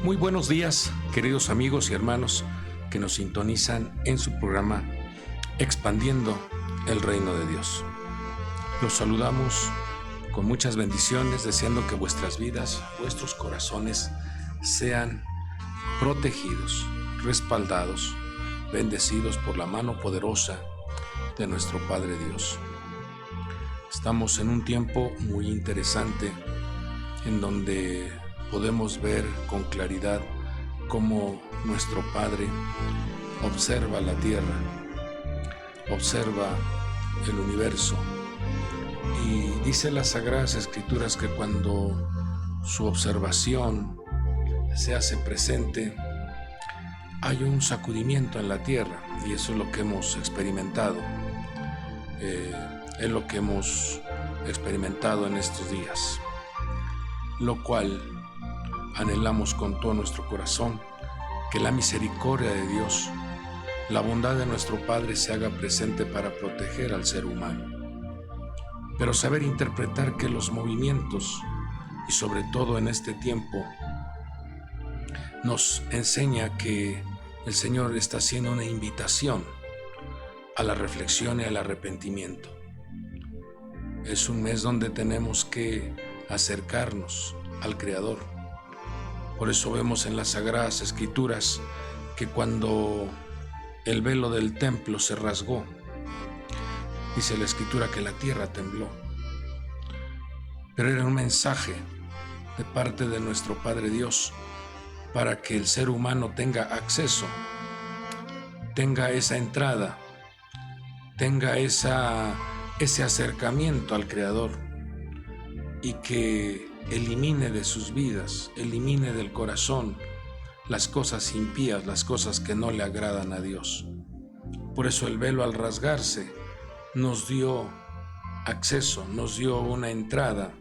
Muy buenos días, queridos amigos y hermanos que nos sintonizan en su programa Expandiendo el Reino de Dios. Los saludamos con muchas bendiciones, deseando que vuestras vidas, vuestros corazones sean protegidos, respaldados, bendecidos por la mano poderosa de nuestro Padre Dios. Estamos en un tiempo muy interesante en donde podemos ver con claridad cómo nuestro Padre observa la tierra, observa el universo, y dice las Sagradas Escrituras que cuando su observación se hace presente, hay un sacudimiento en la tierra, y eso es lo que hemos experimentado, es lo que hemos experimentado en estos días, lo cual anhelamos con todo nuestro corazón, que la misericordia de Dios, la bondad de nuestro Padre se haga presente para proteger al ser humano, pero saber interpretar que los movimientos, y sobre todo en este tiempo, nos enseña que el Señor está haciendo una invitación a la reflexión y al arrepentimiento. Es un mes donde tenemos que acercarnos al Creador. Por eso vemos en las Sagradas Escrituras que cuando el velo del templo se rasgó, dice la Escritura que la tierra tembló. Pero era un mensaje de parte de nuestro Padre Dios para que el ser humano tenga acceso, tenga esa entrada, tenga ese acercamiento al Creador, y que elimine de sus vidas, elimine del corazón las cosas impías, las cosas que no le agradan a Dios. Por eso el velo, al rasgarse, nos dio acceso, nos dio una entrada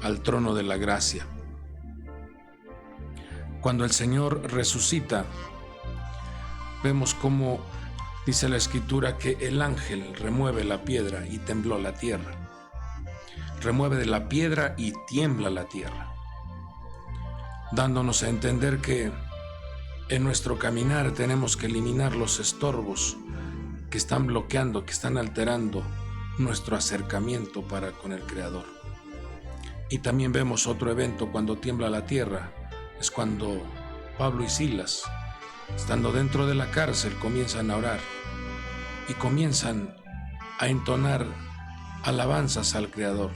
al trono de la gracia. Cuando el Señor resucita, vemos cómo dice la Escritura que el ángel remueve la piedra y tembló la tierra. Remueve de la piedra y tiembla la tierra, dándonos a entender que en nuestro caminar tenemos que eliminar los estorbos que están bloqueando, que están alterando nuestro acercamiento para con el Creador. Y también vemos otro evento cuando tiembla la tierra, es cuando Pablo y Silas, estando dentro de la cárcel, comienzan a orar y comienzan a entonar alabanzas al Creador.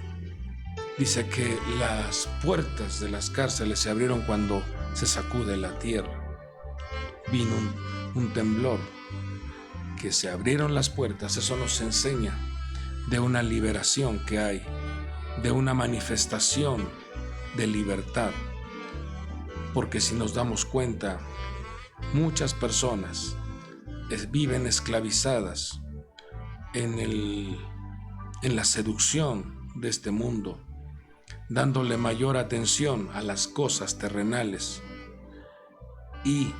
Dice que las puertas de las cárceles se abrieron cuando se sacude la tierra. Vino un temblor, que se abrieron las puertas. Eso nos enseña de una liberación que hay, de una manifestación de libertad. Porque si nos damos cuenta, muchas personas viven esclavizadas en la seducción de este mundo, dándole mayor atención a las cosas terrenales e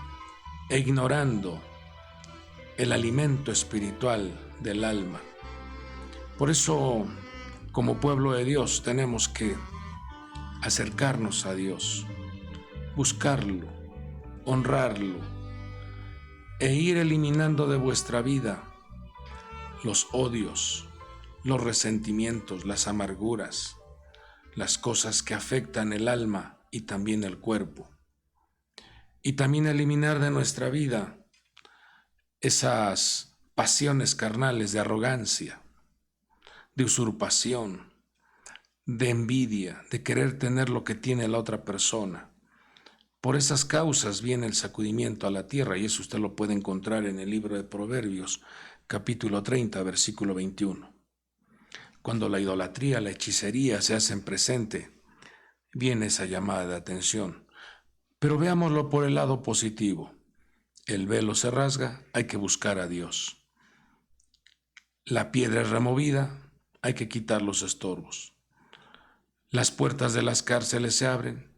ignorando el alimento espiritual del alma. Por eso, como pueblo de Dios, tenemos que acercarnos a Dios, buscarlo, honrarlo, e ir eliminando de vuestra vida los odios, los resentimientos, las amarguras, las cosas que afectan el alma y también el cuerpo. Y también eliminar de nuestra vida esas pasiones carnales de arrogancia, de usurpación, de envidia, de querer tener lo que tiene la otra persona. Por esas causas viene el sacudimiento a la tierra, y eso usted lo puede encontrar en el libro de Proverbios, capítulo 30, versículo 21. Cuando la idolatría, la hechicería se hacen presente, viene esa llamada de atención. Pero veámoslo por el lado positivo. El velo se rasga, hay que buscar a Dios. La piedra es removida, hay que quitar los estorbos. Las puertas de las cárceles se abren.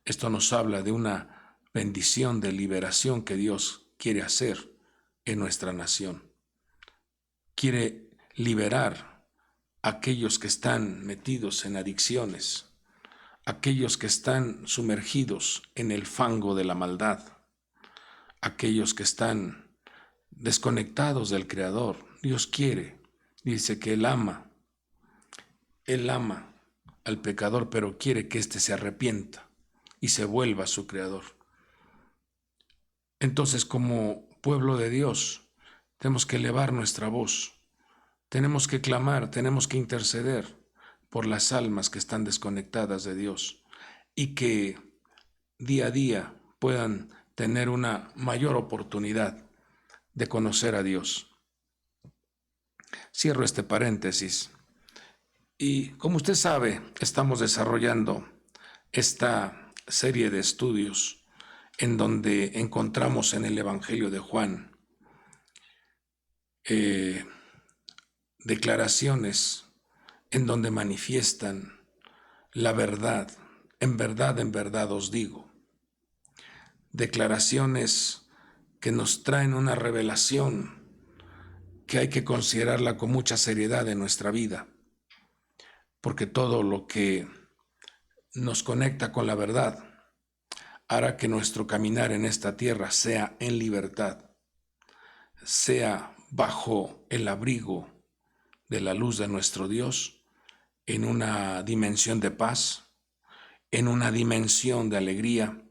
Esto nos habla de una bendición de liberación que Dios quiere hacer en nuestra nación. Quiere liberar a aquellos que están metidos en adicciones, aquellos que están sumergidos en el fango de la maldad, aquellos que están desconectados del Creador. Dios quiere, dice que Él ama al pecador, pero quiere que éste se arrepienta y se vuelva a su Creador. Entonces, como pueblo de Dios, tenemos que elevar nuestra voz, tenemos que clamar, tenemos que interceder por las almas que están desconectadas de Dios y que día a día puedan tener una mayor oportunidad de conocer a Dios. Cierro este paréntesis. Y como usted sabe, estamos desarrollando esta serie de estudios en donde encontramos en el Evangelio de Juan declaraciones en donde manifiestan la verdad. En verdad os digo. Declaraciones que nos traen una revelación que hay que considerarla con mucha seriedad en nuestra vida, porque todo lo que nos conecta con la verdad hará que nuestro caminar en esta tierra sea en libertad, sea bajo el abrigo de la luz de nuestro Dios, en una dimensión de paz, en una dimensión de alegría,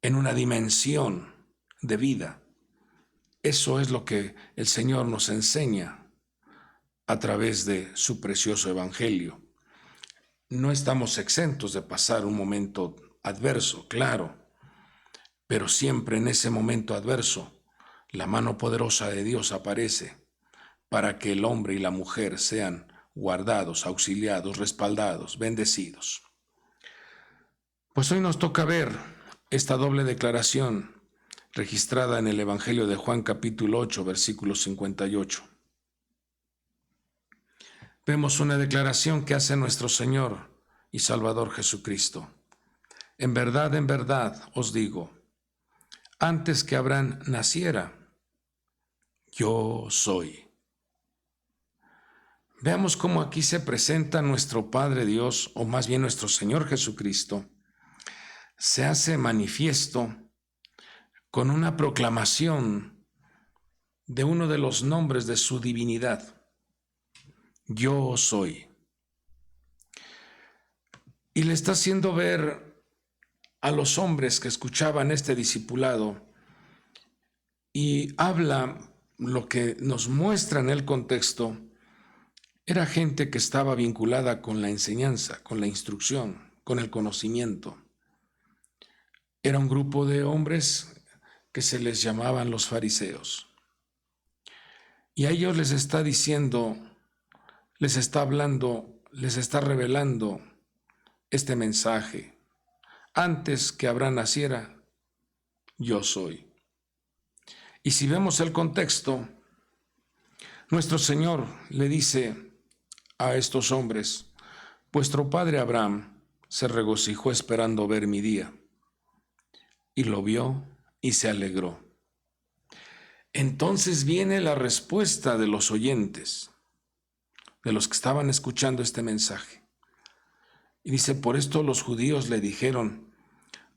en una dimensión de vida. Eso es lo que el Señor nos enseña a través de su precioso Evangelio. No estamos exentos de pasar un momento adverso, claro, pero siempre en ese momento adverso, la mano poderosa de Dios aparece para que el hombre y la mujer sean guardados, auxiliados, respaldados, bendecidos. Pues hoy nos toca ver esta doble declaración registrada en el Evangelio de Juan capítulo 8, versículo 58. Vemos una declaración que hace nuestro Señor y Salvador Jesucristo. En verdad os digo, antes que Abraham naciera, yo soy. Veamos cómo aquí se presenta nuestro Padre Dios, o más bien nuestro Señor Jesucristo, se hace manifiesto con una proclamación de uno de los nombres de su divinidad. Yo soy. Y le está haciendo ver a los hombres que escuchaban este discipulado, y habla lo que nos muestra en el contexto. Era gente que estaba vinculada con la enseñanza, con la instrucción, con el conocimiento. Era un grupo de hombres que se les llamaban los fariseos. Y a ellos les está diciendo, les está hablando, les está revelando este mensaje. Antes que Abraham naciera, yo soy. Y si vemos el contexto, nuestro Señor le dice a estos hombres, vuestro padre Abraham se regocijó esperando ver mi día, y lo vio y se alegró. Entonces viene la respuesta de los oyentes, de los que estaban escuchando este mensaje. Y dice, por esto los judíos le dijeron,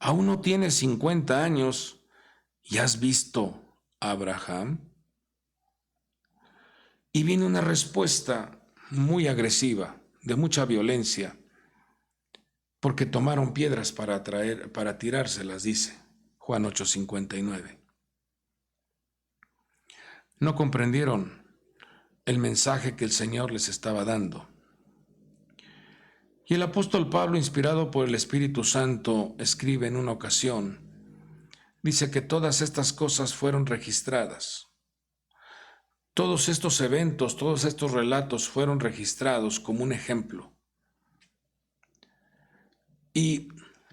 aún no tienes 50 años y has visto a Abraham. Y viene una respuesta muy agresiva, de mucha violencia, porque tomaron piedras para tirárselas, dice Juan 8:59. No comprendieron el mensaje que el Señor les estaba dando. Y el apóstol Pablo, inspirado por el Espíritu Santo, escribe en una ocasión, dice que todas estas cosas fueron registradas. Todos estos eventos, todos estos relatos fueron registrados como un ejemplo. Y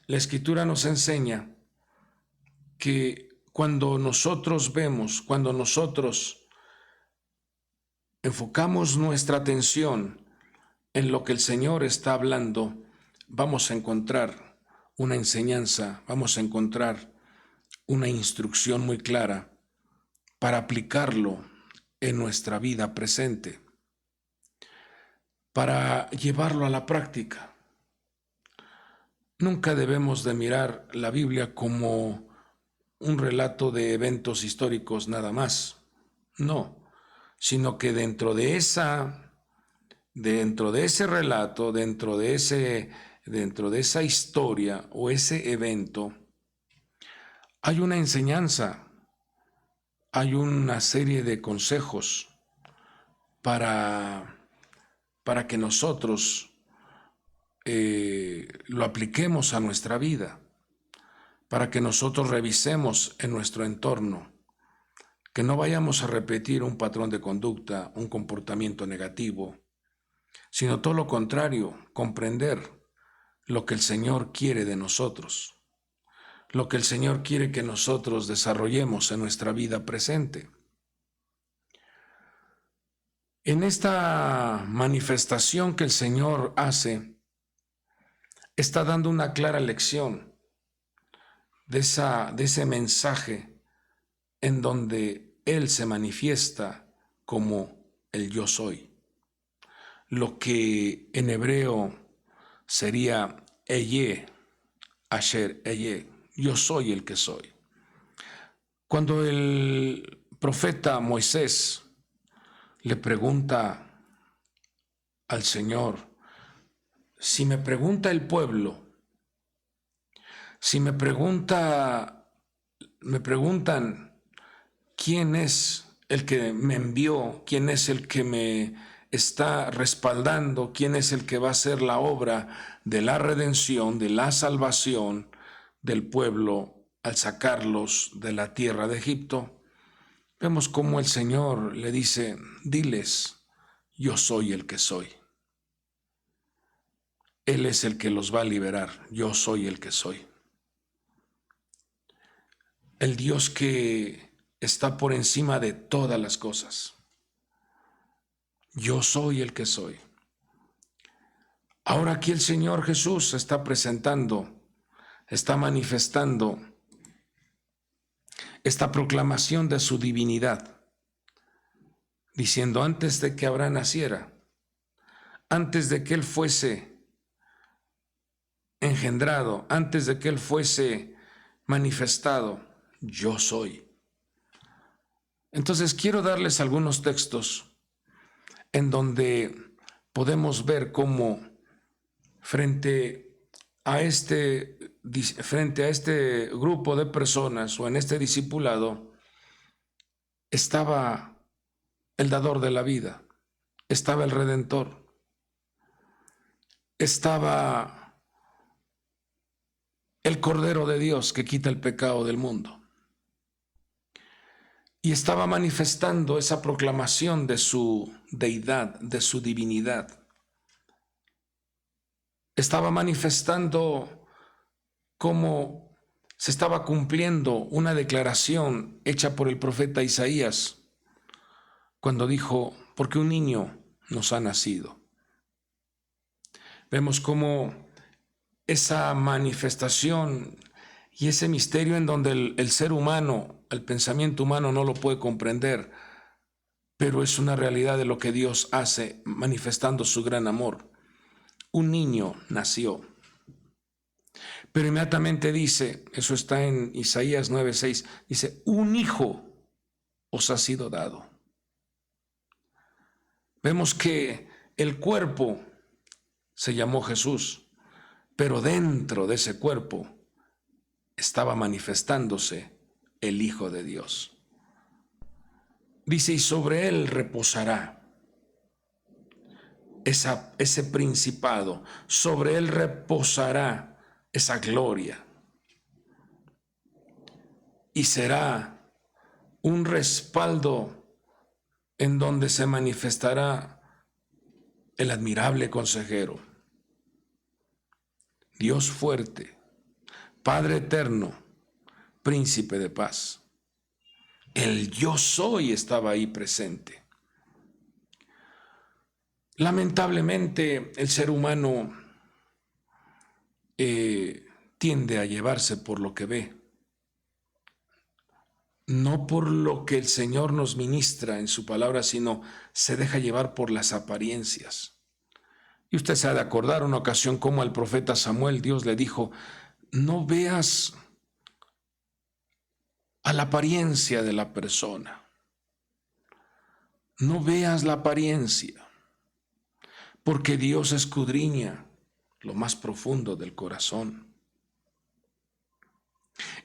la Escritura nos enseña que cuando nosotros vemos, cuando nosotros enfocamos nuestra atención en lo que el Señor está hablando, vamos a encontrar una enseñanza, vamos a encontrar una instrucción muy clara para aplicarlo en nuestra vida presente, para llevarlo a la práctica. Nunca debemos de mirar la Biblia como un relato de eventos históricos nada más. No, sino que dentro de ese relato, dentro de esa historia o ese evento, hay una enseñanza, hay una serie de consejos para que nosotros lo apliquemos a nuestra vida, para que nosotros revisemos en nuestro entorno, que no vayamos a repetir un patrón de conducta, un comportamiento negativo, sino todo lo contrario, comprender lo que el Señor quiere de nosotros, lo que el Señor quiere que nosotros desarrollemos en nuestra vida presente. En esta manifestación que el Señor hace, está dando una clara lección de ese mensaje en donde Él se manifiesta como el yo soy. Lo que en hebreo sería Eye, Asher Eye, yo soy el que soy. Cuando el profeta Moisés le pregunta al Señor, si me pregunta el pueblo, si me preguntan quién es el que me envió, quién es el que me está respaldando, quién es el que va a hacer la obra de la redención, de la salvación del pueblo al sacarlos de la tierra de Egipto, vemos cómo el Señor le dice, diles, yo soy el que soy. Él es el que los va a liberar, yo soy el que soy. El Dios que está por encima de todas las cosas. Yo soy el que soy. Ahora aquí el Señor Jesús está presentando, está manifestando esta proclamación de su divinidad, diciendo antes de que Abraham naciera, antes de que él fuese engendrado, antes de que él fuese manifestado, yo soy. Entonces quiero darles algunos textos en donde podemos ver cómo frente a este grupo de personas o en este discipulado estaba el dador de la vida, estaba el Redentor, estaba el Cordero de Dios que quita el pecado del mundo. Y estaba manifestando esa proclamación de su deidad, de su divinidad. Estaba manifestando cómo se estaba cumpliendo una declaración hecha por el profeta Isaías cuando dijo, porque un niño nos ha nacido. Vemos cómo esa manifestación y ese misterio en donde el ser humano, el pensamiento humano no lo puede comprender, pero es una realidad de lo que Dios hace manifestando su gran amor. Un niño nació. Pero inmediatamente dice, eso está en Isaías 9:6, dice, un hijo os ha sido dado. Vemos que el cuerpo se llamó Jesús, pero dentro de ese cuerpo estaba manifestándose el Hijo de Dios. Dice, y sobre él reposará ese principado, sobre él reposará esa gloria. Y será un respaldo en donde se manifestará el admirable consejero, Dios fuerte, Padre eterno, príncipe de paz. El yo soy estaba ahí presente. Lamentablemente el ser humano tiende a llevarse por lo que ve, no por lo que el Señor nos ministra en su palabra, sino se deja llevar por las apariencias. Y usted se ha de acordar una ocasión como al profeta Samuel Dios le dijo: no veas a la apariencia de la persona, no veas la apariencia, porque Dios escudriña lo más profundo del corazón.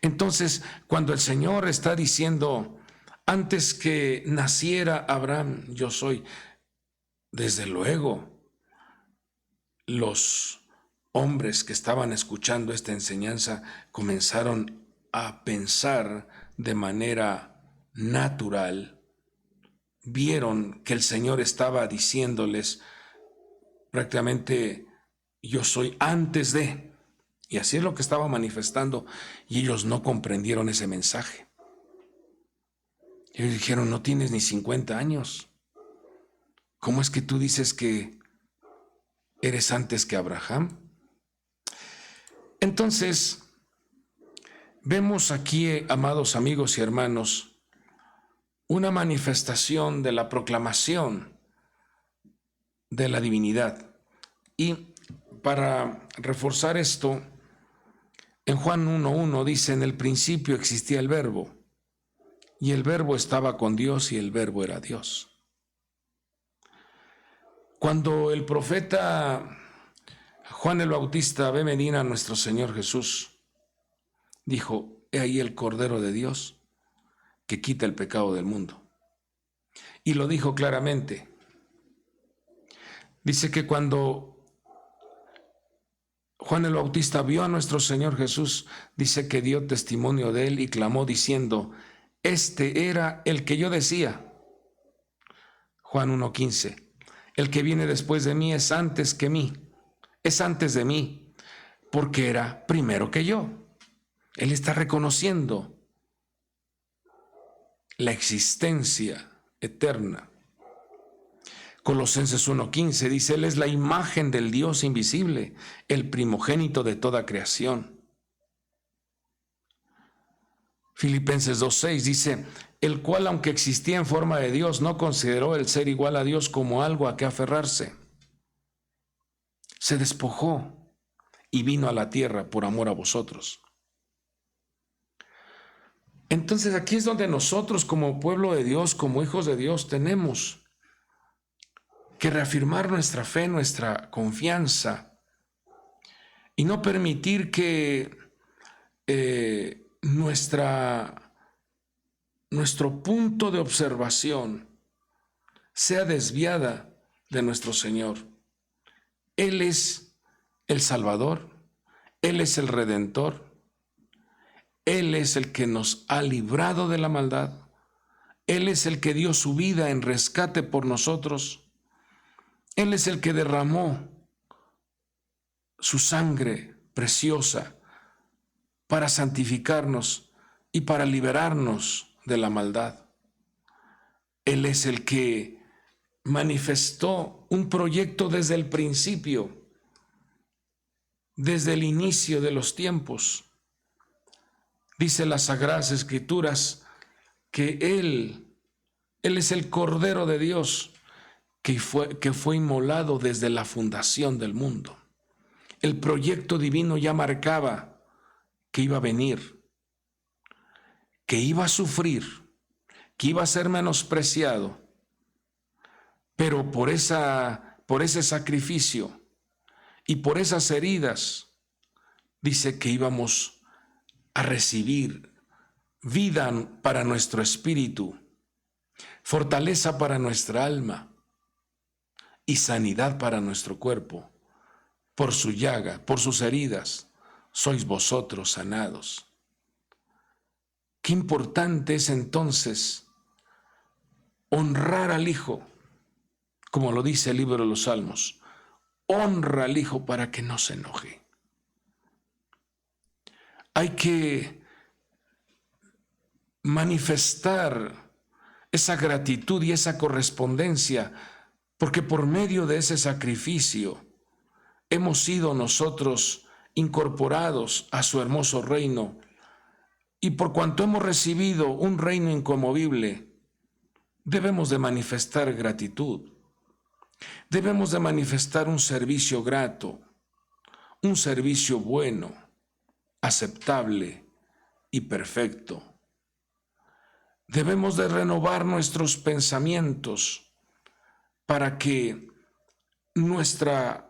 Entonces, cuando el Señor está diciendo: antes que naciera Abraham, yo soy, desde luego, los hombres que estaban escuchando esta enseñanza comenzaron a pensar de manera natural. Vieron que el Señor estaba diciéndoles prácticamente: yo soy antes de. Y así es lo que estaba manifestando, y ellos no comprendieron ese mensaje. Ellos dijeron: no tienes ni 50 años. ¿Cómo es que tú dices que eres antes que Abraham? Entonces, vemos aquí, amados amigos y hermanos, una manifestación de la proclamación de la divinidad. Y para reforzar esto, en Juan 1:1 dice: en el principio existía el Verbo, y el Verbo estaba con Dios, y el Verbo era Dios. Cuando el profeta Juan el Bautista ve venir a nuestro Señor Jesús, dijo: he ahí el Cordero de Dios que quita el pecado del mundo. Y lo dijo claramente. Dice que cuando Juan el Bautista vio a nuestro Señor Jesús, dice que dio testimonio de él y clamó diciendo: este era el que yo decía. Juan 1:15. El que viene después de mí es antes que mí, es antes de mí, porque era primero que yo. Él está reconociendo la existencia eterna. Colosenses 1:15 dice: él es la imagen del Dios invisible, el primogénito de toda creación. Filipenses 2:6 dice: el cual, aunque existía en forma de Dios, no consideró el ser igual a Dios como algo a que aferrarse. Se despojó y vino a la tierra por amor a vosotros. Entonces aquí es donde nosotros, como pueblo de Dios, como hijos de Dios, tenemos que reafirmar nuestra fe, nuestra confianza, y no permitir que nuestro punto de observación sea desviada de nuestro Señor. Él es el Salvador, Él es el Redentor, Él es el que nos ha librado de la maldad, Él es el que dio su vida en rescate por nosotros, Él es el que derramó su sangre preciosa para santificarnos y para liberarnos de la maldad. Él es el que manifestó un proyecto desde el principio, desde el inicio de los tiempos. Dice las Sagradas Escrituras que Él es el Cordero de Dios que fue inmolado desde la fundación del mundo. El proyecto divino ya marcaba que iba a venir, que iba a sufrir, que iba a ser menospreciado, pero por ese sacrificio y por esas heridas, dice que íbamos a recibir vida para nuestro espíritu, fortaleza para nuestra alma y sanidad para nuestro cuerpo. Por su llaga, por sus heridas, sois vosotros sanados. Qué importante es entonces honrar al Hijo, como lo dice el libro de los Salmos. Honra al Hijo para que no se enoje. Hay que manifestar esa gratitud y esa correspondencia, porque por medio de ese sacrificio hemos sido nosotros incorporados a su hermoso reino, y por cuanto hemos recibido un reino inconmovible, debemos de manifestar gratitud. Debemos de manifestar un servicio grato, un servicio bueno, aceptable y perfecto. Debemos de renovar nuestros pensamientos para que nuestro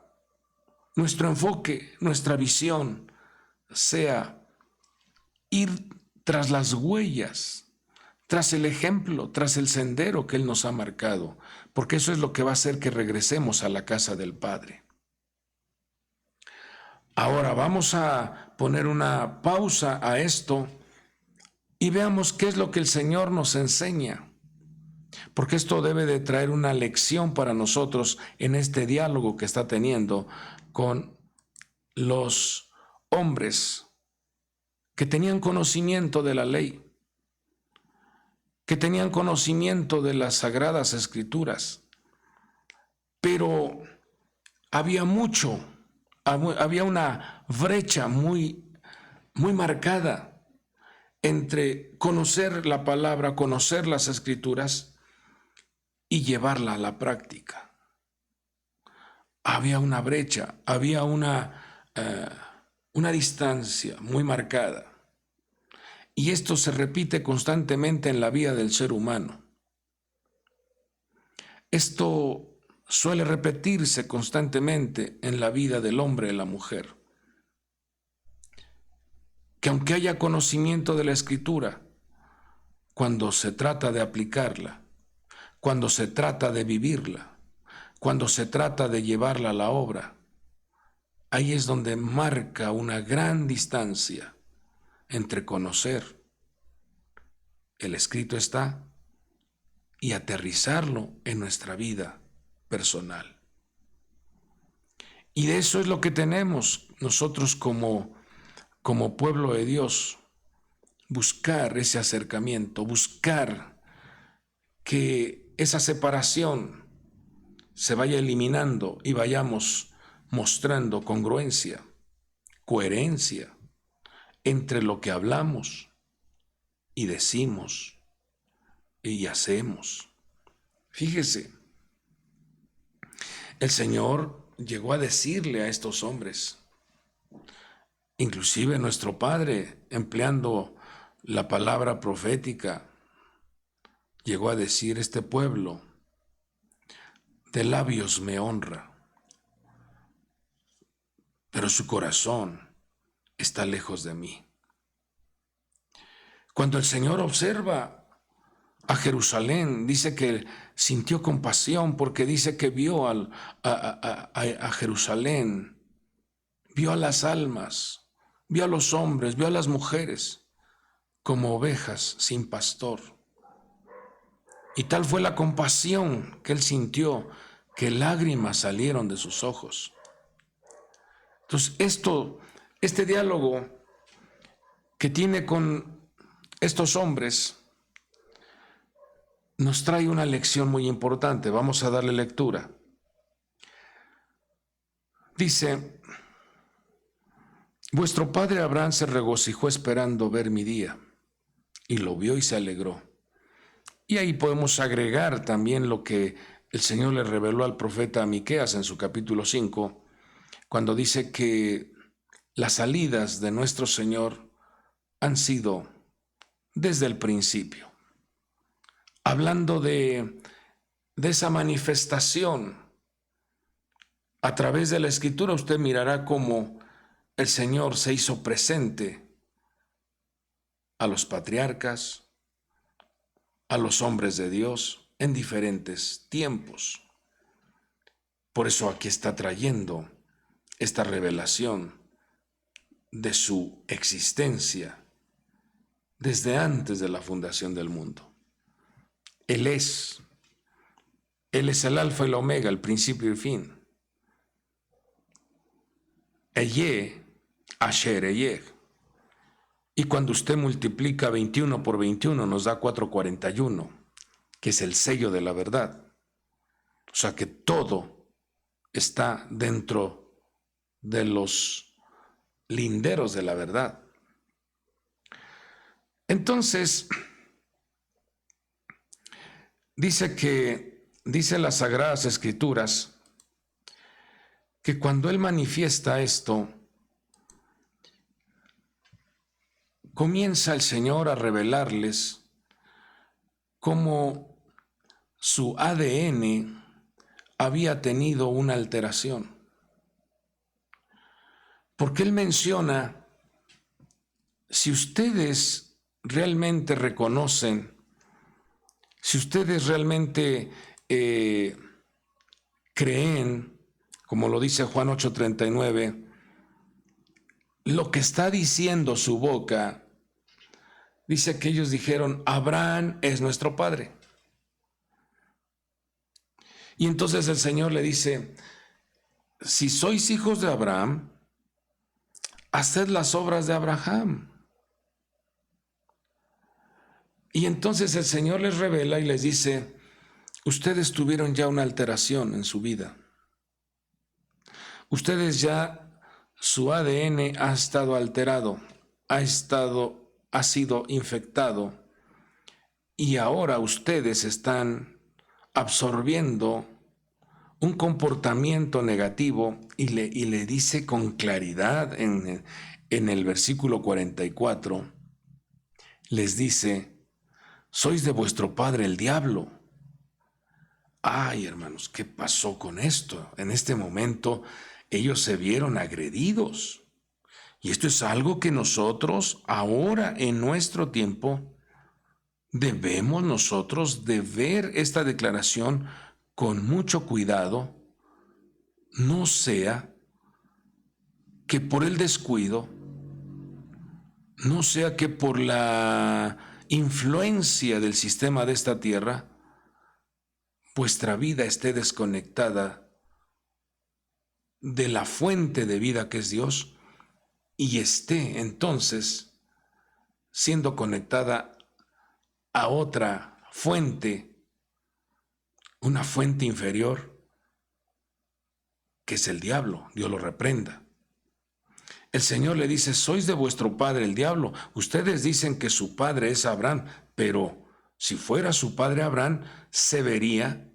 enfoque, nuestra visión sea ir tras las huellas, tras el ejemplo, tras el sendero que Él nos ha marcado, porque eso es lo que va a hacer que regresemos a la casa del Padre. Ahora vamos a poner una pausa a esto y veamos qué es lo que el Señor nos enseña, porque esto debe de traer una lección para nosotros en este diálogo que está teniendo con los hombres que tenían conocimiento de la ley, que tenían conocimiento de las sagradas escrituras, pero había una brecha muy marcada entre conocer la palabra, conocer las escrituras y llevarla a la práctica. Había una brecha, había una distancia muy marcada. Y esto se repite constantemente en la vida del ser humano. Esto suele repetirse constantemente en la vida del hombre y la mujer. Que aunque haya conocimiento de la Escritura, cuando se trata de aplicarla, cuando se trata de vivirla, cuando se trata de llevarla a la obra, ahí es donde marca una gran distancia entre conocer el escrito está y aterrizarlo en nuestra vida personal. Y de eso es lo que tenemos nosotros como pueblo de Dios, buscar ese acercamiento, buscar que esa separación se vaya eliminando y vayamos mostrando congruencia, coherencia entre lo que hablamos y decimos y hacemos. Fíjese, el Señor llegó a decirle a estos hombres, inclusive nuestro Padre, empleando la palabra profética, llegó a decir: este pueblo de labios me honra, pero su corazón está lejos de mí. Cuando el Señor observa a Jerusalén, dice que sintió compasión, porque dice que vio a Jerusalén, vio a las almas, vio a los hombres, vio a las mujeres como ovejas sin pastor. Y tal fue la compasión que él sintió, que lágrimas salieron de sus ojos. Entonces, este diálogo que tiene con estos hombres nos trae una lección muy importante. Vamos a darle lectura. Dice: vuestro padre Abraham se regocijó esperando ver mi día, y lo vio y se alegró. Y ahí podemos agregar también lo que el Señor le reveló al profeta Miqueas en su capítulo 5, cuando dice que las salidas de nuestro Señor han sido desde el principio. Hablando de esa manifestación a través de la Escritura, usted mirará cómo el Señor se hizo presente a los patriarcas, a los hombres de Dios en diferentes tiempos. Por eso aquí está trayendo esta revelación de su existencia desde antes de la fundación del mundo. Él es el alfa y el omega, el principio y el fin. Eye, Asher, Eye. Y cuando usted multiplica 21 por 21 nos da 441, que es el sello de la verdad. O sea que todo está dentro de los linderos de la verdad. Entonces, dice que dice las Sagradas Escrituras que cuando Él manifiesta esto, comienza el Señor a revelarles cómo su ADN había tenido una alteración. Porque Él menciona, si ustedes realmente reconocen, si ustedes realmente creen, como lo dice Juan 8:39, lo que está diciendo su boca, dice que ellos dijeron, Abraham es nuestro padre. Y entonces el Señor le dice, si sois hijos de Abraham, haced las obras de Abraham. Y entonces el Señor les revela y les dice, ustedes tuvieron ya una alteración en su vida. Ustedes ya, su ADN ha estado alterado, ha sido infectado, y ahora ustedes están absorbiendo un comportamiento negativo, y le dice con claridad en el versículo 44, les dice, sois de vuestro padre el diablo. Ay, hermanos, ¿qué pasó con esto? En este momento ellos se vieron agredidos. Y esto es algo que nosotros ahora en nuestro tiempo debemos nosotros de ver esta declaración con mucho cuidado, no sea que por el descuido, no sea que por la influencia del sistema de esta tierra, vuestra vida esté desconectada de la fuente de vida que es Dios y esté entonces siendo conectada a otra fuente, una fuente inferior, que es el diablo. Dios lo reprenda. El Señor le dice, sois de vuestro padre el diablo. Ustedes dicen que su padre es Abraham, pero si fuera su padre Abraham, se vería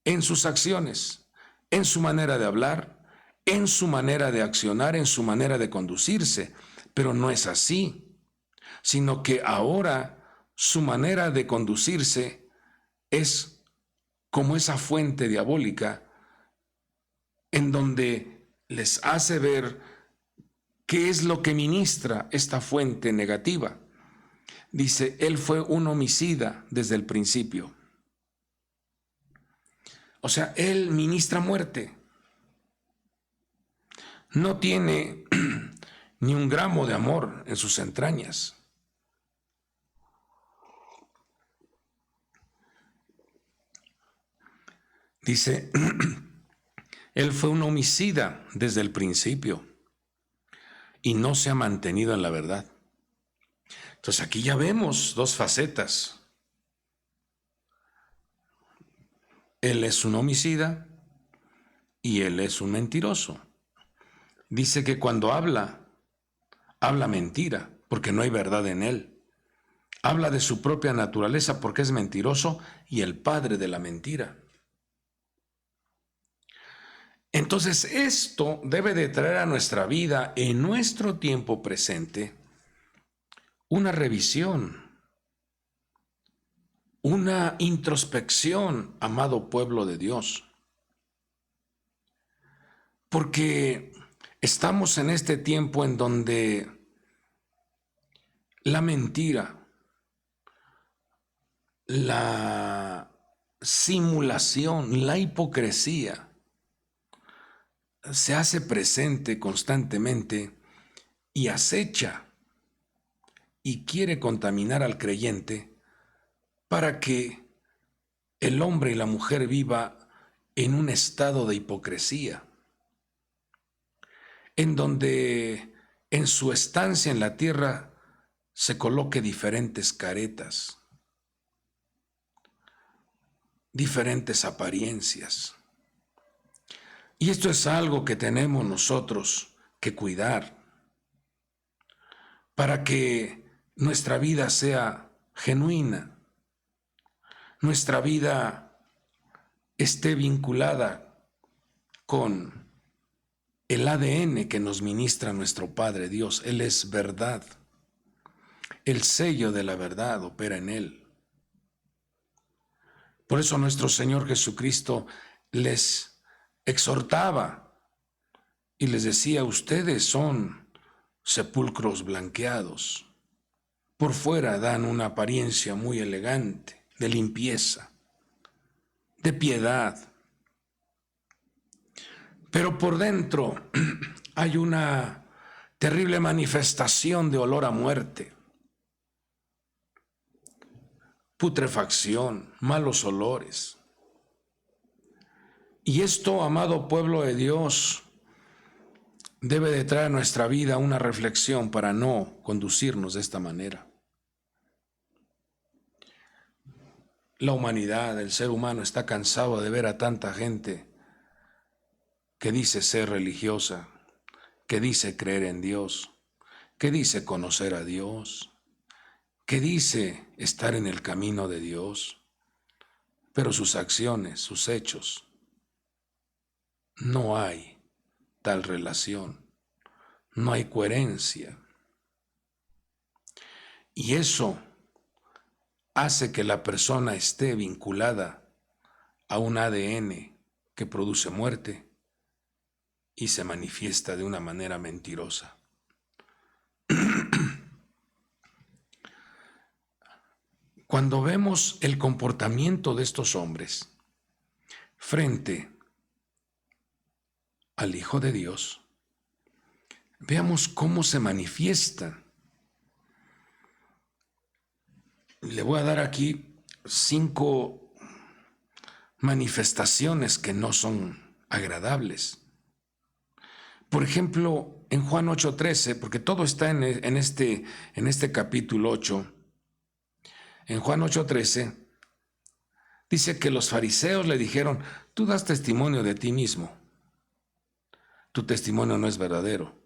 en sus acciones, en su manera de hablar, en su manera de accionar, en su manera de conducirse. Pero no es así, sino que ahora su manera de conducirse es como esa fuente diabólica en donde les hace ver qué es lo que ministra esta fuente negativa. Dice, él fue un homicida desde el principio. O sea, él ministra muerte. No tiene ni un gramo de amor en sus entrañas. Dice, él fue un homicida desde el principio y no se ha mantenido en la verdad. Entonces aquí ya vemos dos facetas. Él es un homicida y él es un mentiroso. Dice que cuando habla mentira, porque no hay verdad en él. Habla de su propia naturaleza porque es mentiroso y el padre de la mentira. Entonces esto debe de traer a nuestra vida en nuestro tiempo presente una revisión, una introspección, amado pueblo de Dios. Porque estamos en este tiempo en donde la mentira, la simulación, la hipocresía se hace presente constantemente y acecha y quiere contaminar al creyente para que el hombre y la mujer viva en un estado de hipocresía, en donde en su estancia en la tierra se coloque diferentes caretas, diferentes apariencias. Y esto es algo que tenemos nosotros que cuidar para que nuestra vida sea genuina, nuestra vida esté vinculada con el ADN que nos ministra nuestro Padre Dios. Él es verdad. El sello de la verdad opera en Él. Por eso nuestro Señor Jesucristo les exhortaba y les decía: ustedes son sepulcros blanqueados. Por fuera dan una apariencia muy elegante, de limpieza, de piedad. Pero por dentro hay una terrible manifestación de olor a muerte, putrefacción, malos olores. Y esto, amado pueblo de Dios, debe de traer a nuestra vida una reflexión para no conducirnos de esta manera. La humanidad, el ser humano, está cansado de ver a tanta gente que dice ser religiosa, que dice creer en Dios, que dice conocer a Dios, que dice estar en el camino de Dios, pero sus acciones, sus hechos, no hay tal relación, no hay coherencia. Y eso hace que la persona esté vinculada a un ADN que produce muerte y se manifiesta de una manera mentirosa. Cuando vemos el comportamiento de estos hombres frente al Hijo de Dios, veamos cómo se manifiesta. Le voy a dar aquí 5 manifestaciones que no son agradables. Por ejemplo, en Juan 8:13, porque todo está en este capítulo 8, en Juan 8:13, dice que los fariseos le dijeron: tú das testimonio de ti mismo, tu testimonio no es verdadero.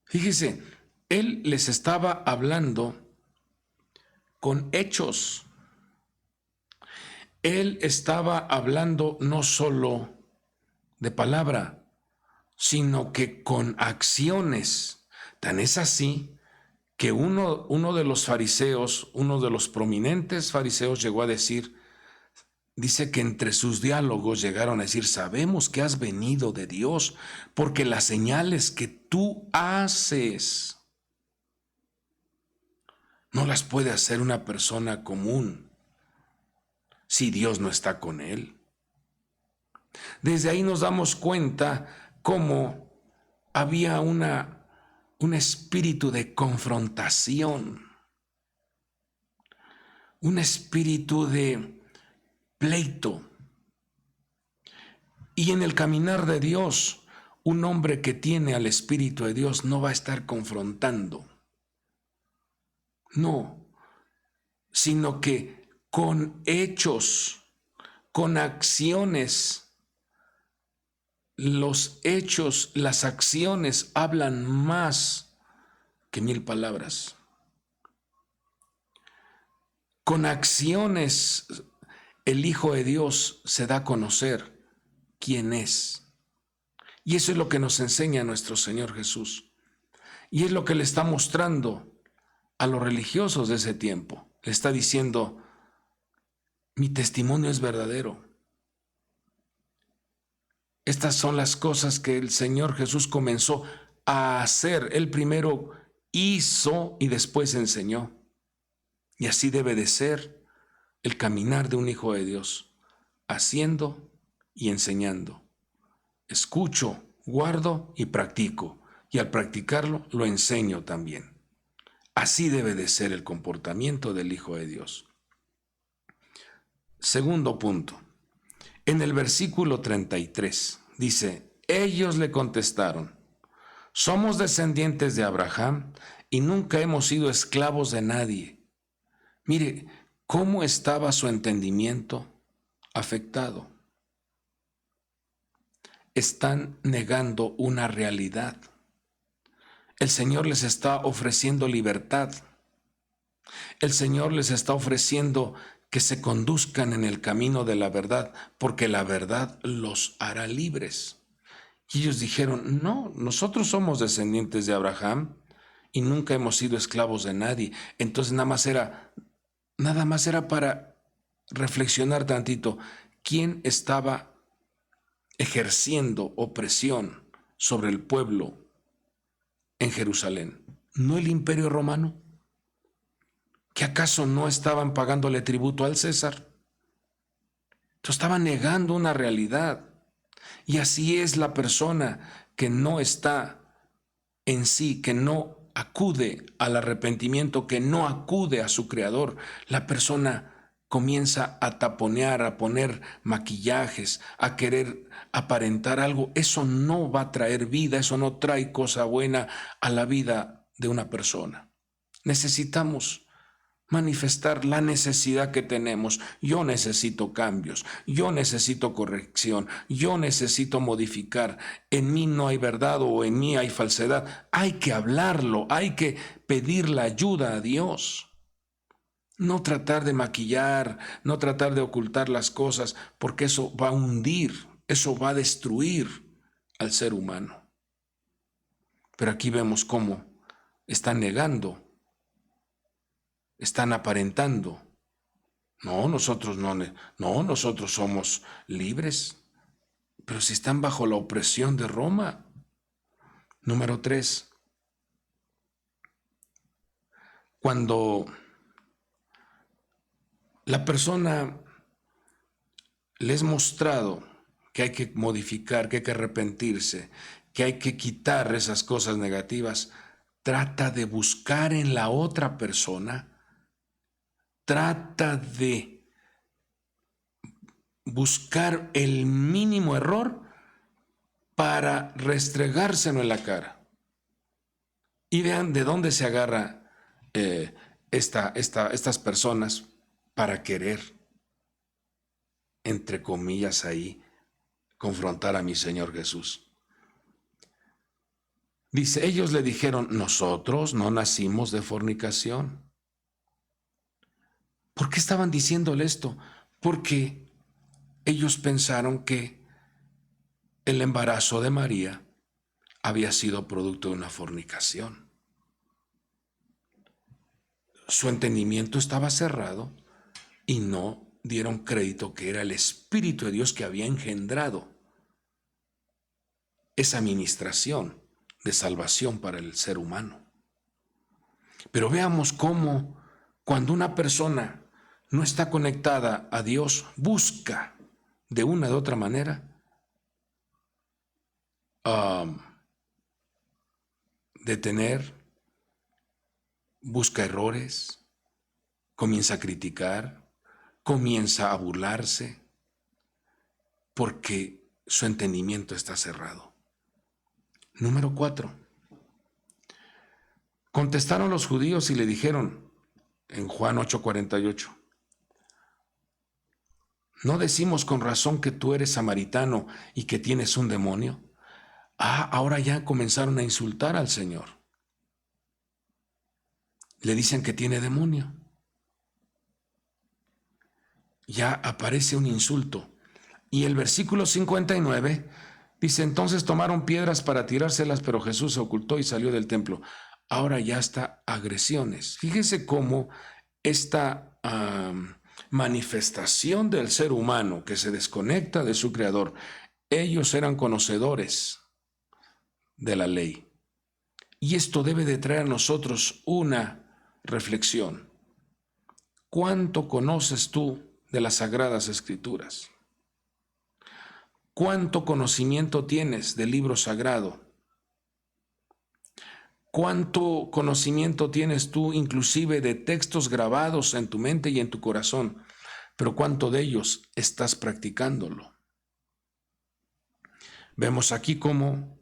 Fíjese, él les estaba hablando con hechos. Él estaba hablando no solo de palabra, sino que con acciones. Tan es así que uno de los fariseos, uno de los prominentes fariseos llegó a decir, dice que entre sus diálogos llegaron a decir: sabemos que has venido de Dios, porque las señales que tú haces no las puede hacer una persona común si Dios no está con él. Desde ahí nos damos cuenta cómo había un espíritu de confrontación, un espíritu de pleito. Y en el caminar de Dios, un hombre que tiene al Espíritu de Dios no va a estar confrontando, no, sino que con hechos, con acciones. Los hechos, las acciones hablan más que 1000 palabras. Con acciones el Hijo de Dios se da a conocer quién es. Y eso es lo que nos enseña nuestro Señor Jesús. Y es lo que le está mostrando a los religiosos de ese tiempo. Le está diciendo: mi testimonio es verdadero. Estas son las cosas que el Señor Jesús comenzó a hacer. Él primero hizo y después enseñó. Y así debe de ser el caminar de un hijo de Dios, haciendo y enseñando. Escucho, guardo y practico. Y al practicarlo, lo enseño también. Así debe de ser el comportamiento del Hijo de Dios. Segundo punto. En el versículo 33 dice: ellos le contestaron: somos descendientes de Abraham y nunca hemos sido esclavos de nadie. Mire cómo estaba su entendimiento afectado. Están negando una realidad. El Señor les está ofreciendo libertad. El Señor les está ofreciendo que se conduzcan en el camino de la verdad, porque la verdad los hará libres. Y ellos dijeron, no, nosotros somos descendientes de Abraham y nunca hemos sido esclavos de nadie. Entonces nada más era para reflexionar tantito, ¿quién estaba ejerciendo opresión sobre el pueblo en Jerusalén? ¿No el Imperio Romano? ¿Que acaso no estaban pagándole tributo al César? Entonces estaban negando una realidad. Y así es la persona que no está en sí, que no acude al arrepentimiento, que no acude a su Creador. La persona comienza a taponear, a poner maquillajes, a querer aparentar algo. Eso no va a traer vida, eso no trae cosa buena a la vida de una persona. Necesitamos manifestar la necesidad que tenemos. Yo necesito cambios, yo necesito corrección, yo necesito modificar. En mí no hay verdad o en mí hay falsedad. Hay que hablarlo, hay que pedir la ayuda a Dios. No tratar de maquillar, no tratar de ocultar las cosas, porque eso va a hundir, eso va a destruir al ser humano. Pero aquí vemos cómo están negando, están aparentando. No, nosotros somos libres, pero si están bajo la opresión de Roma. Número 3, cuando la persona le es mostrado que hay que modificar, que hay que arrepentirse, que hay que quitar esas cosas negativas, trata de buscar en la otra persona, trata de buscar el mínimo error para restregárselo en la cara. Y vean de dónde se agarra estas personas para querer, entre comillas ahí, confrontar a mi Señor Jesús. Dice, ellos le dijeron, nosotros no nacimos de fornicación. ¿Por qué estaban diciéndole esto? Porque ellos pensaron que el embarazo de María había sido producto de una fornicación. Su entendimiento estaba cerrado y no dieron crédito que era el Espíritu de Dios que había engendrado esa ministración de salvación para el ser humano. Pero veamos cómo cuando una persona no está conectada a Dios, busca de una u otra manera detener, busca errores, comienza a criticar, comienza a burlarse, porque su entendimiento está cerrado. Número 4. Contestaron los judíos y le dijeron, en Juan 8:48, ¿no decimos con razón que tú eres samaritano y que tienes un demonio? Ahora ya comenzaron a insultar al Señor. Le dicen que tiene demonio. Ya aparece un insulto. Y el versículo 59 dice, entonces tomaron piedras para tirárselas, pero Jesús se ocultó y salió del templo. Ahora ya está agresiones. Fíjese cómo esta manifestación del ser humano que se desconecta de su Creador, ellos eran conocedores de la ley. Y esto debe de traer a nosotros una reflexión. ¿Cuánto conoces tú de las Sagradas Escrituras? ¿Cuánto conocimiento tienes del libro sagrado? ¿Cuánto conocimiento tienes tú inclusive de textos grabados en tu mente y en tu corazón? Pero ¿cuánto de ellos estás practicándolo? Vemos aquí cómo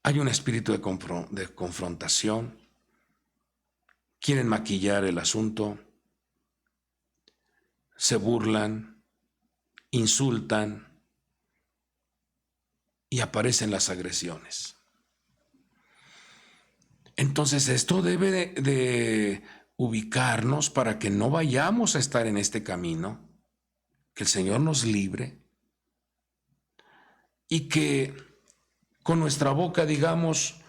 hay un espíritu de confrontación. Quieren maquillar el asunto, se burlan, insultan y aparecen las agresiones. Entonces esto debe de ubicarnos para que no vayamos a estar en este camino, que el Señor nos libre y que con nuestra boca digamos: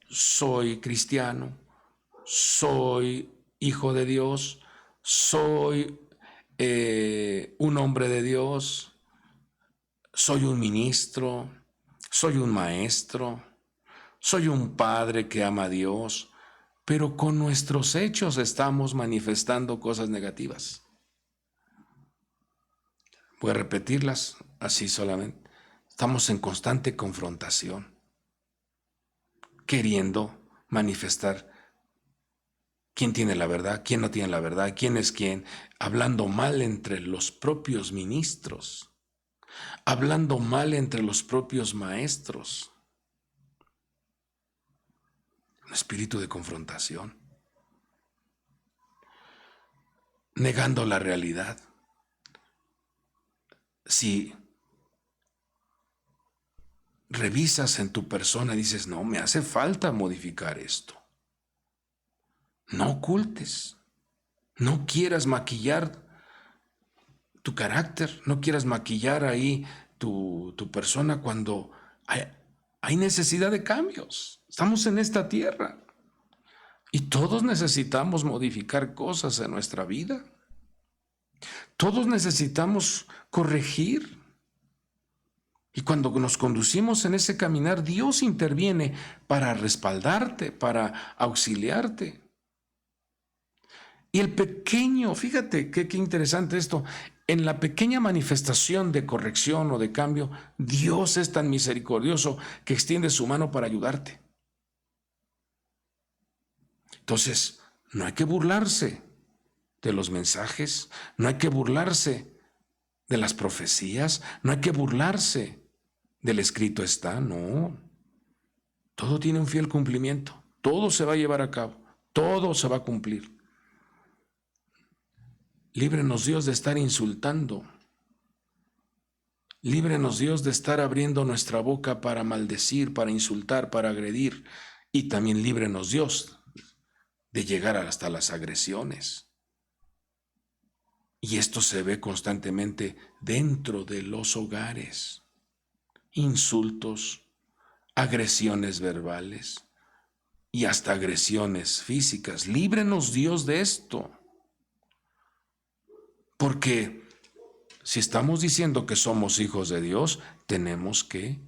soy cristiano, soy hijo de Dios, soy un hombre de Dios, soy un ministro, soy un maestro, soy un padre que ama a Dios, pero con nuestros hechos estamos manifestando cosas negativas. Voy a repetirlas así solamente. Estamos en constante confrontación, queriendo manifestar quién tiene la verdad, quién no tiene la verdad, quién es quién, hablando mal entre los propios ministros, hablando mal entre los propios maestros. Un espíritu de confrontación, negando la realidad. Si revisas en tu persona y dices: no, me hace falta modificar esto. No ocultes, no quieras maquillar tu carácter, no quieras maquillar ahí tu persona cuando hay necesidad de cambios. Estamos en esta tierra y todos necesitamos modificar cosas en nuestra vida. Todos necesitamos corregir. Y cuando nos conducimos en ese caminar, Dios interviene para respaldarte, para auxiliarte. Y el pequeño, fíjate qué interesante esto, en la pequeña manifestación de corrección o de cambio, Dios es tan misericordioso que extiende su mano para ayudarte. Entonces, no hay que burlarse de los mensajes, no hay que burlarse de las profecías, no hay que burlarse del escrito está, no. Todo tiene un fiel cumplimiento, todo se va a llevar a cabo, todo se va a cumplir. Líbrenos Dios de estar insultando. Líbrenos Dios de estar abriendo nuestra boca para maldecir, para insultar, para agredir. Y también líbrenos Dios de llegar hasta las agresiones. Y esto se ve constantemente dentro de los hogares. Insultos, agresiones verbales y hasta agresiones físicas. Líbrenos Dios de esto. Porque si estamos diciendo que somos hijos de Dios, tenemos que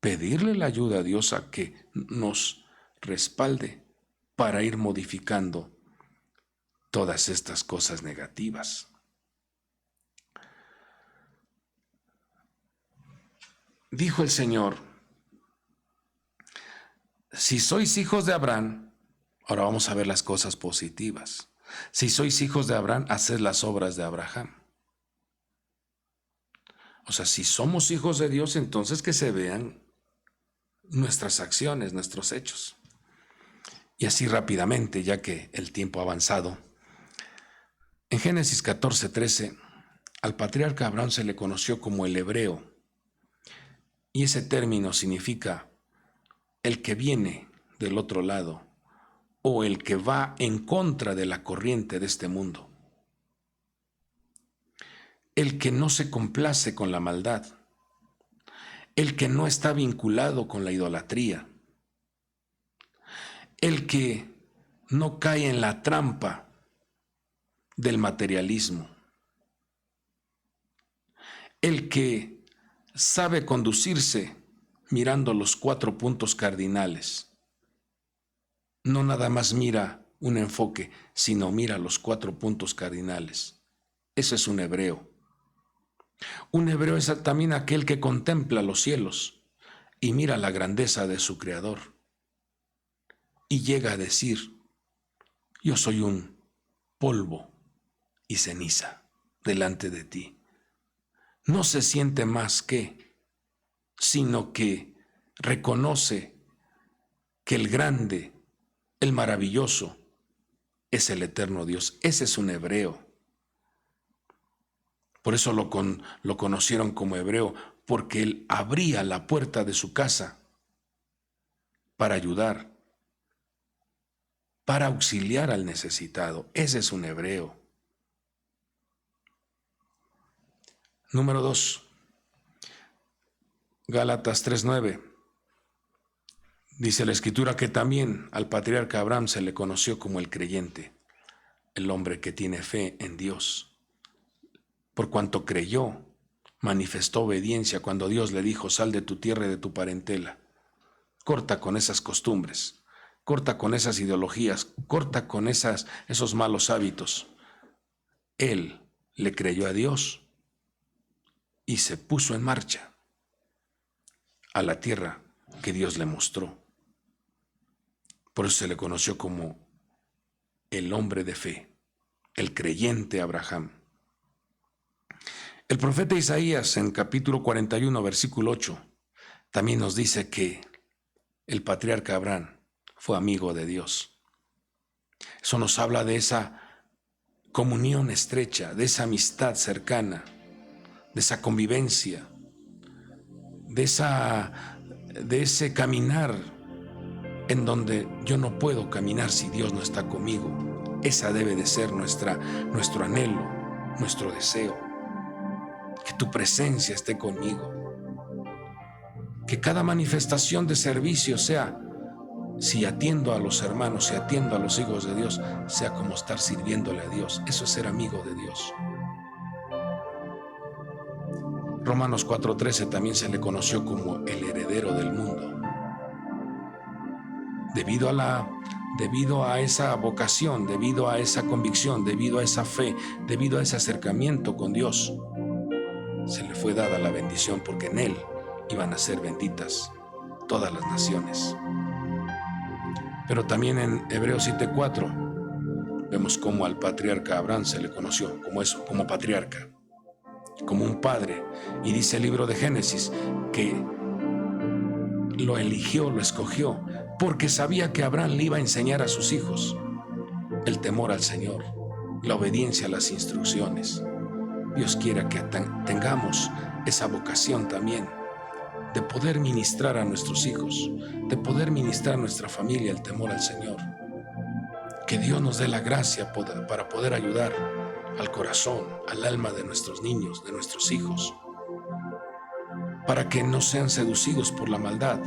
pedirle la ayuda a Dios a que nos respalde para ir modificando todas estas cosas negativas. Dijo el Señor: si sois hijos de Abraham, ahora vamos a ver las cosas positivas. Si sois hijos de Abraham, haced las obras de Abraham. O sea, si somos hijos de Dios, entonces que se vean nuestras acciones, nuestros hechos. Y así rápidamente, ya que el tiempo ha avanzado, en Génesis 14:13, al patriarca Abraham se le conoció como el hebreo. Y ese término significa el que viene del otro lado, o el que va en contra de la corriente de este mundo. El que no se complace con la maldad. El que no está vinculado con la idolatría. El que no cae en la trampa del materialismo. El que sabe conducirse mirando los 4 puntos cardinales. No nada más mira un enfoque, sino mira los 4 puntos cardinales. Ese es un hebreo. Un hebreo es también aquel que contempla los cielos y mira la grandeza de su Creador. Y llega a decir: yo soy un polvo y ceniza delante de ti. No se siente más que, sino que reconoce que el grande, el maravilloso, es el eterno Dios. Ese es un hebreo. Por eso lo conocieron como hebreo, porque él abría la puerta de su casa para ayudar, para auxiliar al necesitado. Ese es un hebreo. Número 2, Gálatas 3:9. Dice la Escritura que también al patriarca Abraham se le conoció como el creyente, el hombre que tiene fe en Dios. Por cuanto creyó, manifestó obediencia cuando Dios le dijo: sal de tu tierra y de tu parentela. Corta con esas costumbres, corta con esas ideologías, corta con esos malos hábitos. Él le creyó a Dios y se puso en marcha a la tierra que Dios le mostró. Por eso se le conoció como el hombre de fe, el creyente Abraham. El profeta Isaías, en capítulo 41, versículo 8, también nos dice que el patriarca Abraham fue amigo de Dios. Eso nos habla de esa comunión estrecha, de esa amistad cercana, de esa convivencia, de ese caminar en donde yo no puedo caminar si Dios no está conmigo. Esa debe de ser nuestro anhelo, nuestro deseo. Que tu presencia esté conmigo. Que cada manifestación de servicio sea, si atiendo a los hermanos, si atiendo a los hijos de Dios, sea como estar sirviéndole a Dios. Eso es ser amigo de Dios. Romanos 4:13 también se le conoció como el heredero del mundo. Debido a esa vocación, debido a esa convicción, debido a esa fe, debido a ese acercamiento con Dios, se le fue dada la bendición, porque en él iban a ser benditas todas las naciones. Pero también en Hebreos 7:4 vemos cómo al patriarca Abraham se le conoció como eso, como patriarca, como un padre. Y dice el libro de Génesis que lo eligió, lo escogió, porque sabía que Abraham le iba a enseñar a sus hijos el temor al Señor, la obediencia a las instrucciones. Dios quiera que tengamos esa vocación también de poder ministrar a nuestros hijos, de poder ministrar a nuestra familia el temor al Señor. Que Dios nos dé la gracia para poder ayudar al corazón, al alma de nuestros niños, de nuestros hijos, para que no sean seducidos por la maldad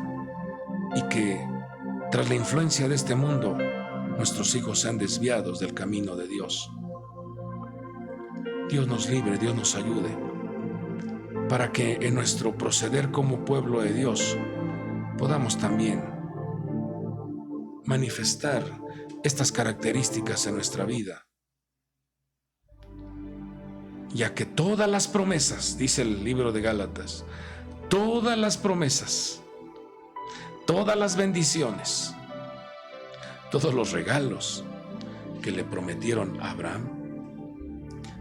y que tras la influencia de este mundo nuestros hijos sean desviados del camino de Dios. Dios nos libre, Dios nos ayude, para que en nuestro proceder como pueblo de Dios podamos también manifestar estas características en nuestra vida, ya que todas las promesas, dice el libro de Gálatas, todas las promesas, todas las bendiciones, todos los regalos que le prometieron a Abraham,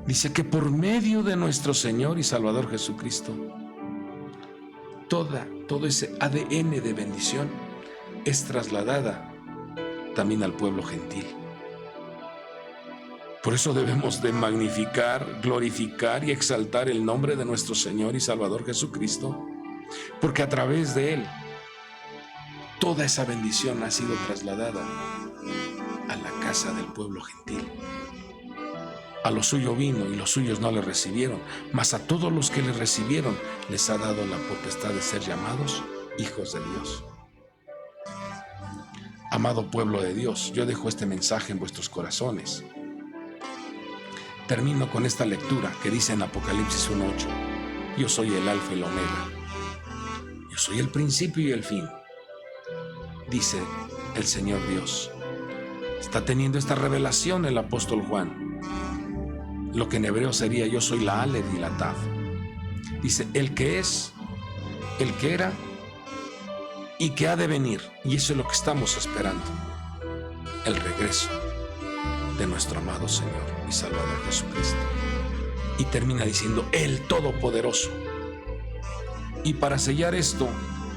dice que por medio de nuestro Señor y Salvador Jesucristo, todo ese ADN de bendición es trasladada también al pueblo gentil. Por eso debemos de magnificar, glorificar y exaltar el nombre de nuestro Señor y Salvador Jesucristo, porque a través de Él toda esa bendición ha sido trasladada a la casa del pueblo gentil. A lo suyo vino y los suyos no le recibieron, mas a todos los que le recibieron les ha dado la potestad de ser llamados hijos de Dios. Amado pueblo de Dios, yo dejo este mensaje en vuestros corazones. Termino con esta lectura que dice en Apocalipsis 1:8: yo soy el Alfa y el Omega, yo soy el principio y el fin, dice el Señor Dios. Está teniendo esta revelación el apóstol Juan, lo que en hebreo sería: yo soy la Aleph y la Tav. Dice: el que es, el que era y que ha de venir. Y eso es lo que estamos esperando, el regreso de nuestro amado Señor y Salvador Jesucristo. Y termina diciendo: el Todopoderoso. Y para sellar esto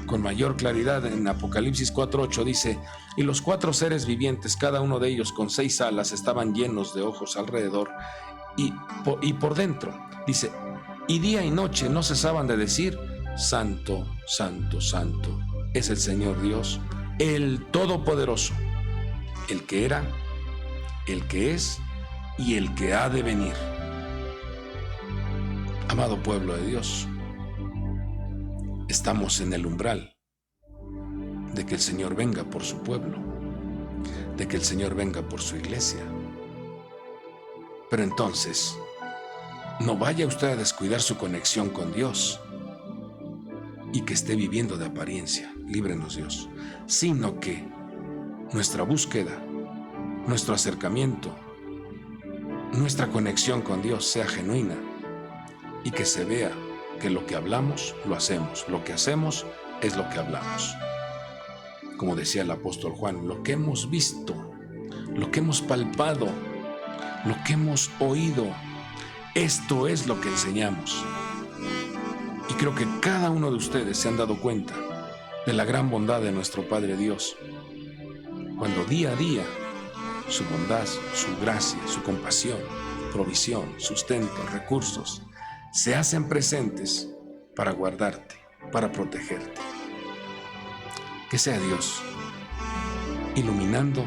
con mayor claridad, en Apocalipsis 4:8 dice: y los 4 seres vivientes, cada uno de ellos con 6 alas, estaban llenos de ojos alrededor y por dentro. Dice: y día y noche no cesaban de decir: Santo, Santo, Santo es el Señor Dios, el Todopoderoso, el que era, el que es y el que ha de venir. Amado pueblo de Dios, estamos en el umbral de que el Señor venga por su pueblo, de que el Señor venga por su iglesia. Pero entonces, no vaya usted a descuidar su conexión con Dios y que esté viviendo de apariencia, líbrenos Dios, sino que nuestra búsqueda, nuestro acercamiento, nuestra conexión con Dios sea genuina y que se vea que lo que hablamos, lo hacemos, lo que hacemos es lo que hablamos. Como decía el apóstol Juan, lo que hemos visto, lo que hemos palpado, lo que hemos oído, esto es lo que enseñamos. Y creo que cada uno de ustedes se han dado cuenta de la gran bondad de nuestro Padre Dios, cuando día a día su bondad, su gracia, su compasión, provisión, sustento, recursos, se hacen presentes para guardarte, para protegerte. Que sea Dios iluminando,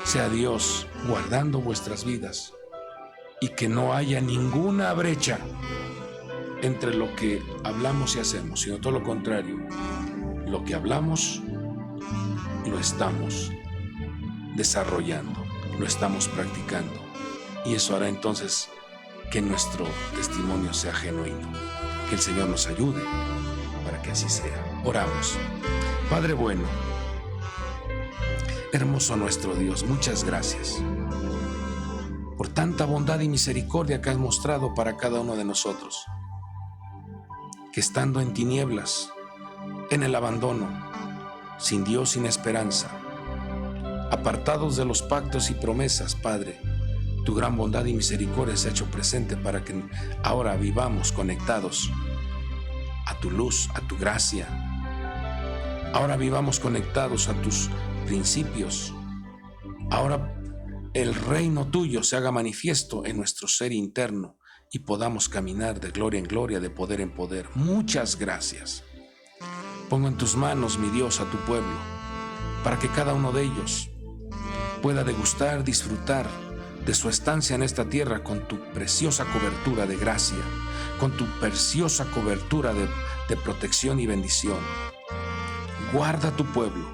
sea Dios guardando vuestras vidas y que no haya ninguna brecha entre lo que hablamos y hacemos, sino todo lo contrario. Lo que hablamos lo estamos desarrollando, lo estamos practicando, y eso hará entonces que nuestro testimonio sea genuino. Que el Señor nos ayude para que así sea. Oramos. Padre bueno, hermoso nuestro Dios, muchas gracias por tanta bondad y misericordia que has mostrado para cada uno de nosotros, que estando en tinieblas, en el abandono, sin Dios, sin esperanza, apartados de los pactos y promesas, Padre, tu gran bondad y misericordia se ha hecho presente para que ahora vivamos conectados a tu luz, a tu gracia. Ahora vivamos conectados a tus principios. Ahora el reino tuyo se haga manifiesto en nuestro ser interno y podamos caminar de gloria en gloria, de poder en poder. Muchas gracias. Pongo en tus manos, mi Dios, a tu pueblo, para que cada uno de ellos pueda degustar, disfrutar de su estancia en esta tierra con tu preciosa cobertura de gracia, con tu preciosa cobertura de protección y bendición. Guarda a tu pueblo,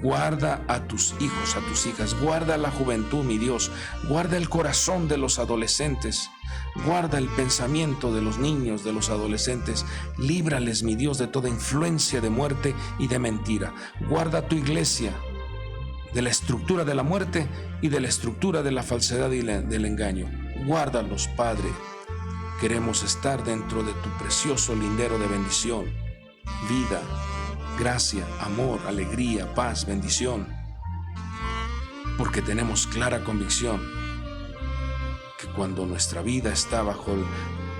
guarda a tus hijos, a tus hijas, guarda a la juventud, mi Dios, guarda el corazón de los adolescentes, guarda el pensamiento de los niños, de los adolescentes, líbrales, mi Dios, de toda influencia de muerte y de mentira. Guarda a tu iglesia de la estructura de la muerte y de la estructura de la falsedad y del engaño. Guárdalos, Padre. Queremos estar dentro de tu precioso lindero de bendición, vida, gracia, amor, alegría, paz, bendición, porque tenemos clara convicción que cuando nuestra vida está bajo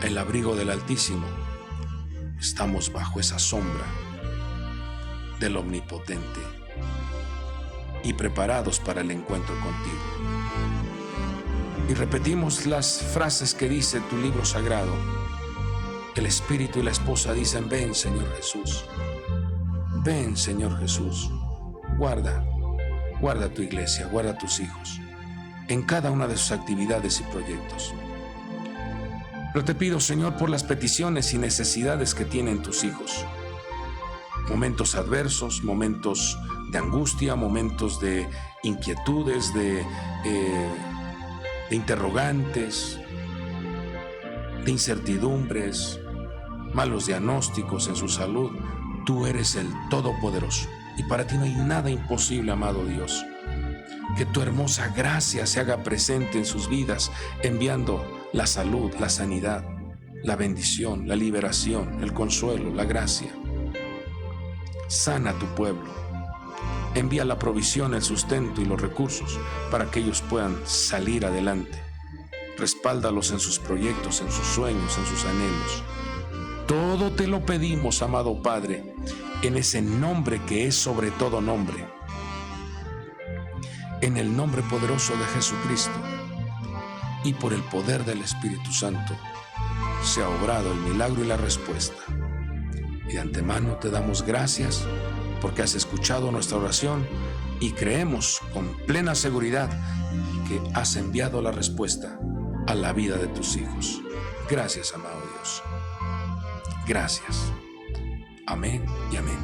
el abrigo del Altísimo, estamos bajo esa sombra del Omnipotente y preparados para el encuentro contigo. Y repetimos las frases que dice tu libro sagrado. El Espíritu y la esposa dicen: ven, Señor Jesús. Ven, Señor Jesús. Guarda tu iglesia, guarda a tus hijos en cada una de sus actividades y proyectos. Pero te pido, Señor, por las peticiones y necesidades que tienen tus hijos. Momentos adversos, momentos de angustia, momentos de inquietudes, de interrogantes, de incertidumbres, malos diagnósticos en su salud. Tú eres el Todopoderoso y para ti no hay nada imposible, amado Dios. Que tu hermosa gracia se haga presente en sus vidas, enviando la salud, la sanidad, la bendición, la liberación, el consuelo, la gracia. Sana a tu pueblo. Envía la provisión, el sustento y los recursos para que ellos puedan salir adelante. Respáldalos en sus proyectos, en sus sueños, en sus anhelos. Todo te lo pedimos, amado Padre, en ese nombre que es sobre todo nombre. En el nombre poderoso de Jesucristo y por el poder del Espíritu Santo se ha obrado el milagro y la respuesta. Y de antemano te damos gracias porque has escuchado nuestra oración y creemos con plena seguridad que has enviado la respuesta a la vida de tus hijos. Gracias, amado Dios. Gracias. Amén y amén.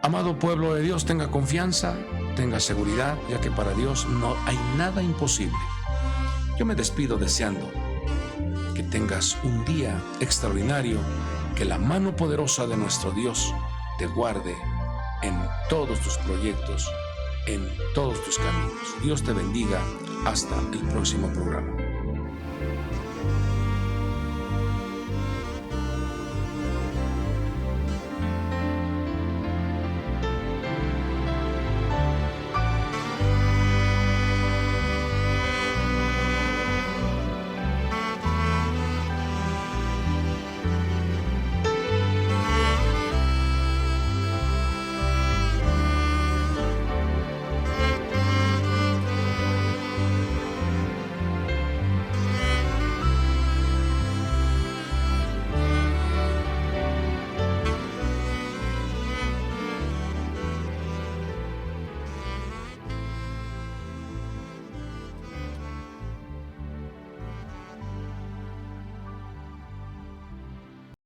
Amado pueblo de Dios, tenga confianza, tenga seguridad, ya que para Dios no hay nada imposible. Yo me despido deseando que tengas un día extraordinario, que la mano poderosa de nuestro Dios te guarde en todos tus proyectos, en todos tus caminos. Dios te bendiga. Hasta el próximo programa.